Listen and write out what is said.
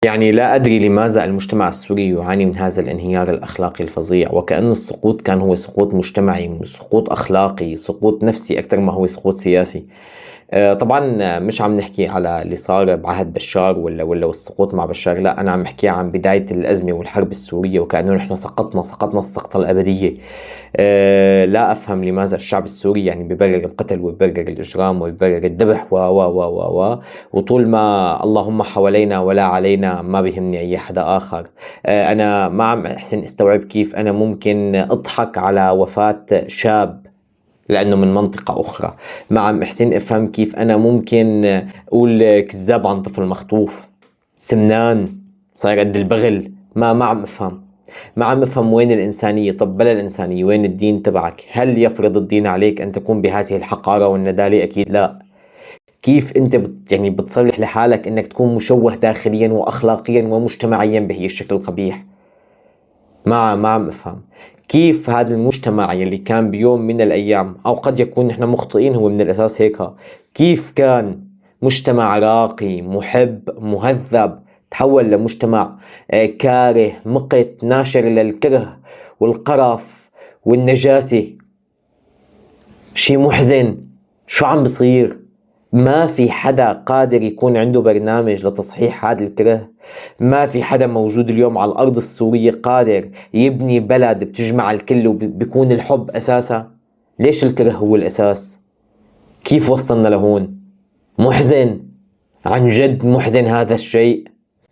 يعني لا أدري لماذا المجتمع السوري يعاني من هذا الانهيار الأخلاقي الفظيع، وكأن السقوط كان هو سقوط مجتمعي، سقوط أخلاقي، سقوط نفسي أكثر ما هو سقوط سياسي. طبعا مش عم نحكي على اللي صار بعهد بشار ولا السقوط مع بشار، لا أنا عم بحكي عن بداية الأزمة والحرب السورية، وكأنه نحن سقطنا السقطة الأبدية. لا أفهم لماذا الشعب السوري يعني ببرر القتل ويبرر الإجرام ويبرر الذبح و وطول ما اللهم حوالينا ولا علينا ما بيهمني أي حدا آخر. أنا ما عم أحسن استوعب كيف أنا ممكن أضحك على وفاة شاب لأنه من منطقة أخرى. ما عم أحسن أفهم كيف أنا ممكن أقول كذاب عن طفل مخطوف سمنان صار قد البغل. ما عم أفهم. ما عم أفهم وين الإنسانية. طب بلا الإنسانية وين الدين تبعك؟ هل يفرض الدين عليك أن تكون بهذه الحقارة والندالة؟ أكيد لا. كيف أنت يعني بتصرح لحالك أنك تكون مشوه داخليا وأخلاقيا ومجتمعيا بهي الشكل القبيح؟ ما عم أفهم كيف هذا المجتمع يلي كان بيوم من الأيام، أو قد يكون نحن مخطئين، هو من الأساس هيك، كيف كان مجتمع راقي محب مهذب تحول لمجتمع كاره مقت ناشر للكره والقرف والنجاسة. شي محزن. شو عم بصير؟ ما في حدا قادر يكون عنده برنامج لتصحيح هذا الكره. ما في حدا موجود اليوم على الأرض السورية قادر يبني بلد بتجمع الكل وبيكون الحب أساسا. ليش الكره هو الأساس؟ كيف وصلنا لهون؟ محزن، عن جد محزن هذا الشيء.